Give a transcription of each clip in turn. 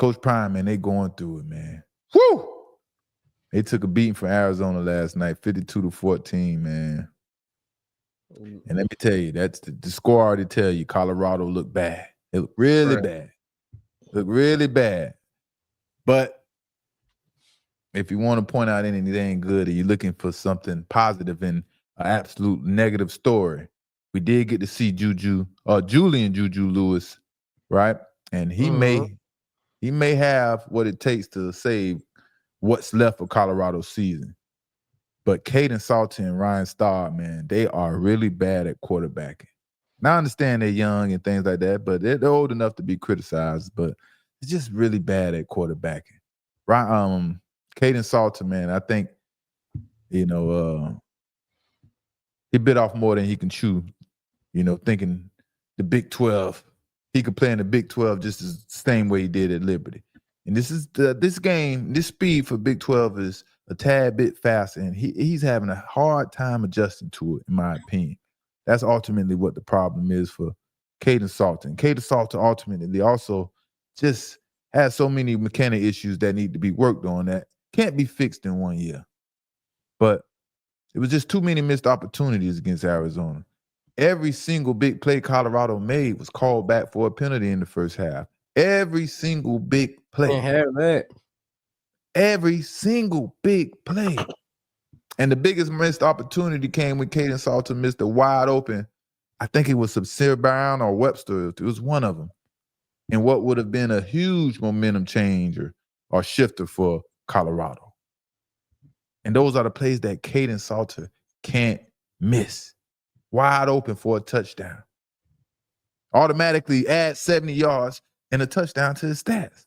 Coach Prime, man, they going through it, man. Woo! They took a beating from Arizona last night, 52-14, man. And let me tell you, that's the score already tell you Colorado looked bad. It looked really bad. Looked really bad. But if you want to point out anything good or you're looking for something positive in an absolute negative story, we did get to see Julian Juju Lewis, right? And he may have what it takes to save what's left of Colorado's season. But Caden Salter and Ryan Starr, man, they are really bad at quarterbacking. Now I understand they're young and things like that, but they're old enough to be criticized, but it's just really bad at quarterbacking. Right? Caden Salter, man, I think, he bit off more than he can chew, thinking the Big 12, he could play in the Big 12 just the same way he did at Liberty. And this speed for Big 12 is a tad bit faster, and he's having a hard time adjusting to it, in my opinion. That's ultimately what the problem is for Caden Salter. And Caden Salter ultimately also just has so many mechanic issues that need to be worked on that can't be fixed in 1 year. But it was just too many missed opportunities against Arizona. Every single big play Colorado made was called back for a penalty in the first half. Every single big play. Can't have that. Every single big play. And the biggest missed opportunity came when Caden Salter missed a wide open. I think it was Sincere Brown or Webster. It was one of them. And what would have been a huge momentum changer or shifter for Colorado. And those are the plays that Caden Salter can't miss. Wide open for a touchdown. Automatically add 70 yards and a touchdown to his stats.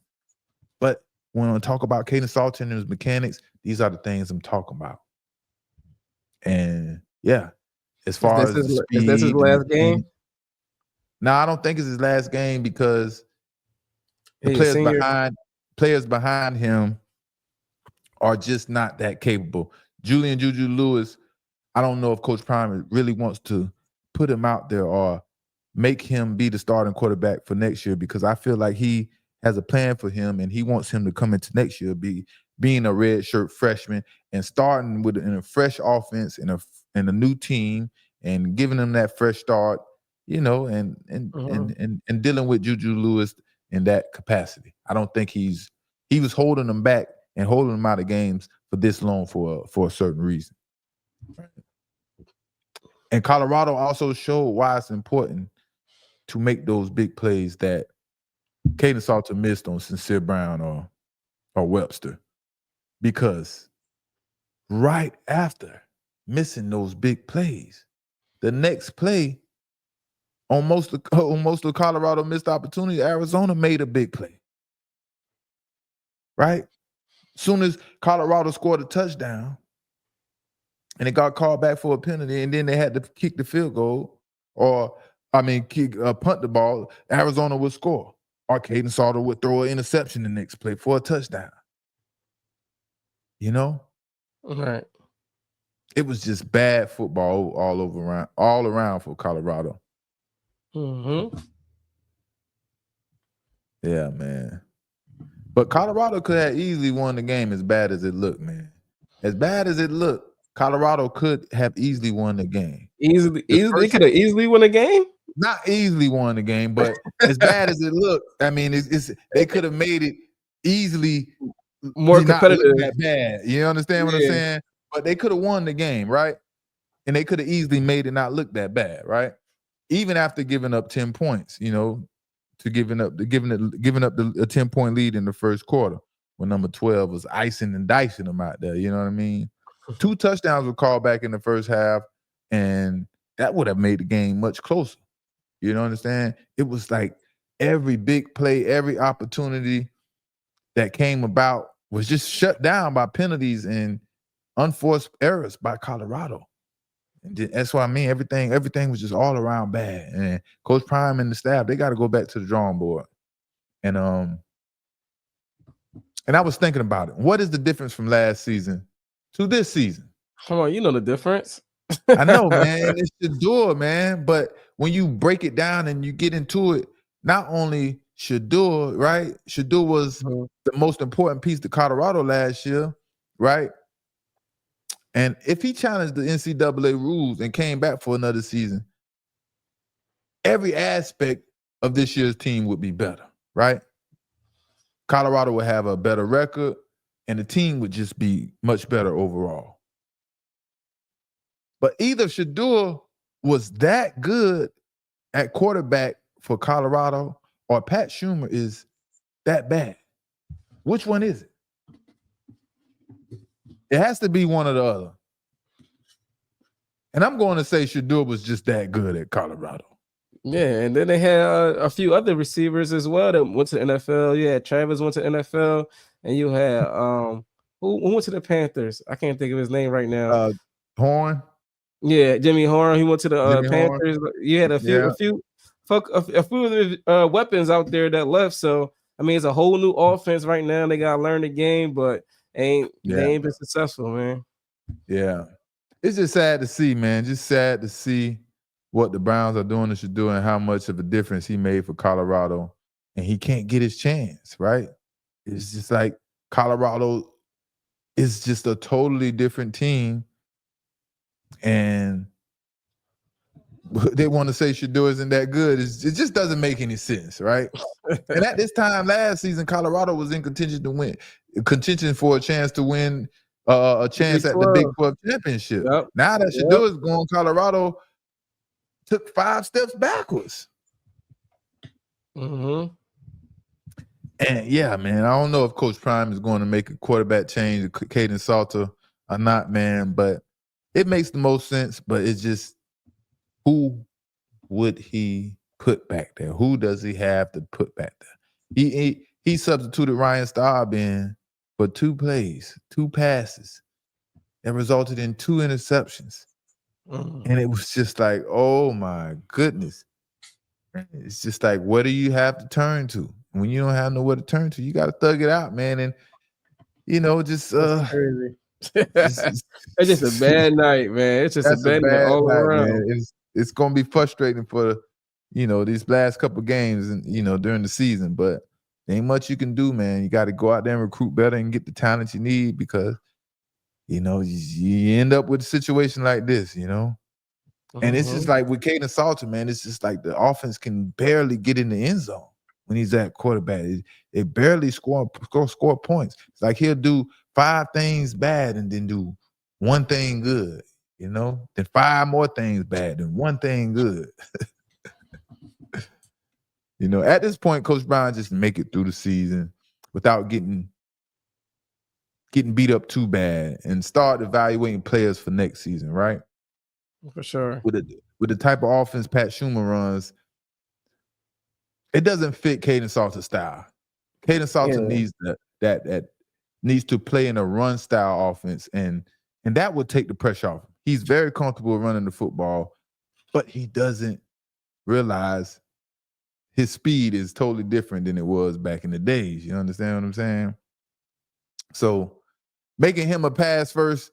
But when I talk about Caden Salter and his mechanics, these are the things I'm talking about. And yeah, as far as is this his last game? No, I don't think it's his last game because the players behind him are just not that capable. Julian Juju Lewis, I don't know if Coach Prime really wants to put him out there or make him be the starting quarterback for next year, because I feel like he has a plan for him and he wants him to come into next year being a redshirt freshman and starting in a fresh offense and a new team and giving him that fresh start, and dealing with Juju Lewis in that capacity. I don't think he was holding him back and holding him out of games for this long for a certain reason. And Colorado also showed why it's important to make those big plays that Caden Salter missed on Sincere Brown or Webster. Because right after missing those big plays, the next play on most of Colorado missed opportunity, Arizona made a big play. Right? Soon as Colorado scored a touchdown and it got called back for a penalty, and then they had to kick the field goal punt the ball, Arizona would score. Or Caden Salter would throw an interception the next play for a touchdown. Right. It was just bad football all around for Colorado. Mm-hmm. Yeah, man. But Colorado could have easily won the game as bad as it looked, man. As bad as it looked, Colorado could have easily won the game. Easily, they could have easily won the game? Not easily won the game, but as bad as it looked, I mean, they could have made it easily more competitive. Not that bad. You understand what I'm saying? But they could have won the game, right? And they could have easily made it not look that bad, right? Even after giving up 10 points, to giving up the 10-point lead in the first quarter when number 12 was icing and dicing them out there. You know what I mean? 2 touchdowns were called back in the first half, and that would have made the game much closer. You know what I'm saying? It was like every big play, every opportunity that came about was just shut down by penalties and unforced errors by Colorado. And that's what I mean. Everything was just all around bad. And Coach Prime and the staff, they got to go back to the drawing board. And I was thinking about it. What is the difference from last season to this season? Come on, you know the difference. I know, man. It's Shedeur, man. But when you break it down and you get into it, not only Shedeur, right? Shedeur was the most important piece to Colorado last year, right? And if he challenged the NCAA rules and came back for another season, every aspect of this year's team would be better, right? Colorado would have a better record, and the team would just be much better overall. But either Shedeur was that good at quarterback for Colorado, or Pat Shumur is that bad. Which one is it? It has to be one or the other. And I'm going to say Shedeur was just that good at Colorado. Yeah, and then they had a few other receivers as well that went to the NFL. Yeah, Travis went to NFL, and you had who went to the Panthers? I can't think of his name right now. Horn. Yeah, Jimmy Horn. He went to the Panthers. Horn. You had a few of the weapons out there that left. So I mean, it's a whole new offense right now. They gotta learn the game, but they ain't been successful, man. Yeah, it's just sad to see, man. Just sad to see what the Browns are doing to Shedeur and how much of a difference he made for Colorado, and he can't get his chance, right? It's just like Colorado is just a totally different team, and they want to say Shedeur isn't that good. It just doesn't make any sense, right? And at this time last season, Colorado was in contention for a chance to win a chance at the Big 12 championship. Yep. Now that Shedeur is gone, Colorado took 5 steps backwards. Mm-hmm. And yeah, man, I don't know if Coach Prime is going to make a quarterback change to Caden Salter or not, man, but it makes the most sense. But it's just, who would he put back there? Who does he have to put back there? He substituted Ryan Staub in for 2 plays, 2 passes that resulted in 2 interceptions. And it was just like, oh my goodness. It's just like, what do you have to turn to? When you don't have nowhere to turn to, you got to thug it out, man. And, just crazy. It's just a bad night, man. It's just a bad night all around. Man. It's going to be frustrating for, these last couple of games and, during the season. But there ain't much you can do, man. You got to go out there and recruit better and get the talent you need, because, you end up with a situation like this, And it's just like with Caden Salter, man, it's just like the offense can barely get in the end zone when he's at quarterback. They barely score points. It's like he'll do 5 things bad and then do 1 thing good, then 5 more things bad and 1 thing good. At this point, Coach Brown just make it through the season without getting beat up too bad and start evaluating players for next season, right? For sure. With the type of offense Pat Shumur runs, it doesn't fit Caden Salter's style. Caden Salter needs that needs to play in a run style offense, and that would take the pressure off him. He's very comfortable running the football, but he doesn't realize his speed is totally different than it was back in the days. You understand what I'm saying? So making him a pass first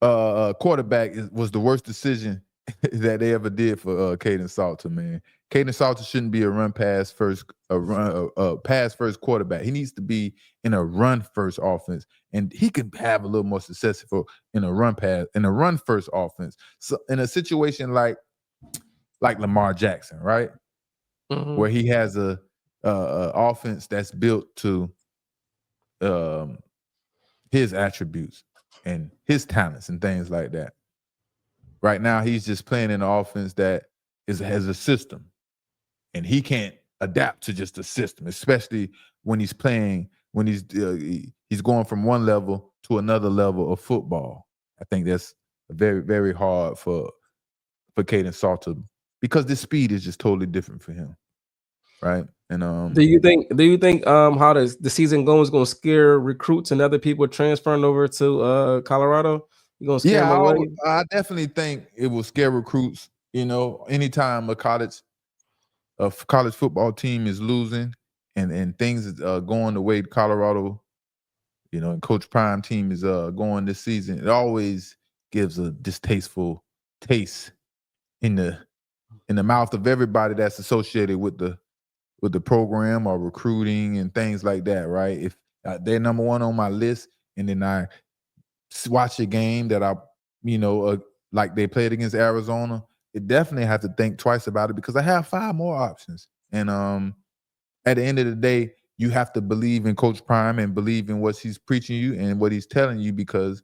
quarterback was the worst decision that they ever did for Caden Salter, man. Caden Salter shouldn't be a pass first quarterback. He needs to be in a run first offense, and he can have a little more success in a run first offense. So in a situation like Lamar Jackson, right, where he has a offense that's built to his attributes and his talents and things like that. Right now, he's just playing in an offense that has a system, and he can't adapt to just a system, especially when he's playing, when he's going from one level to another level of football. I think that's very, very hard for Caden Salter, because the speed is just totally different for him, right? And do you think how the season goes is going to scare recruits and other people transferring over to Colorado? You going to scare them away? I definitely think it will scare recruits. Anytime a college football team is losing and things is going the way Colorado, and Coach Prime team is going this season, it always gives a distasteful taste in the mouth of everybody that's associated with the with the program or recruiting and things like that, right? If they're number one on my list, and then I watch a game that like they played against Arizona, it definitely have to think twice about it because I have 5 more options. And at the end of the day, you have to believe in Coach Prime and believe in what he's preaching you and what he's telling you, because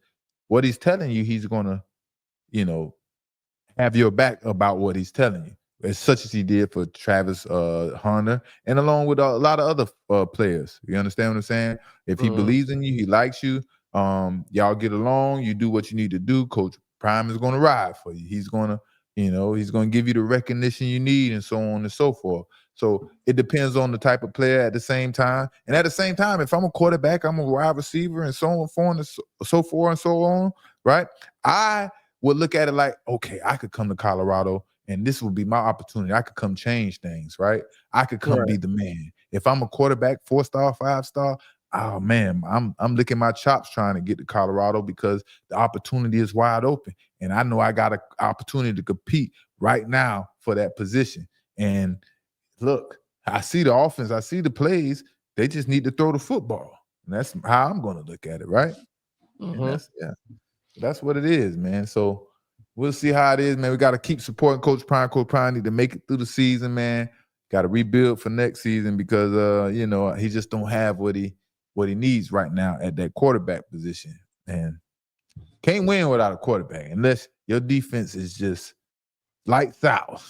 what he's telling you, he's gonna, have your back about what he's telling you, as such as he did for Travis Hunter, and along with a lot of other players. You understand what I'm saying? If he believes in you, he likes you, y'all get along, you do what you need to do, Coach Prime is going to ride for you. He's going to, he's going to give you the recognition you need, and so on and so forth. So it depends on the type of player at the same time. And at the same time, if I'm a quarterback, I'm a wide receiver, and so on, so forth and so on, right? I would look at it like, okay, I could come to Colorado and this would be my opportunity. I could come change things, right? I could come be the man. If I'm a quarterback, 4-star, 5-star, oh man, I'm licking my chops trying to get to Colorado because the opportunity is wide open. And I know I got an opportunity to compete right now for that position. And look, I see the offense, I see the plays. They just need to throw the football. And that's how I'm going to look at it, right? And that's what it is, man. So we'll see how it is, man. We got to keep supporting Coach Prime. Coach Prime need to make it through the season, man. Got to rebuild for next season because he just don't have what he needs right now at that quarterback position. And can't win without a quarterback unless your defense is just lights out.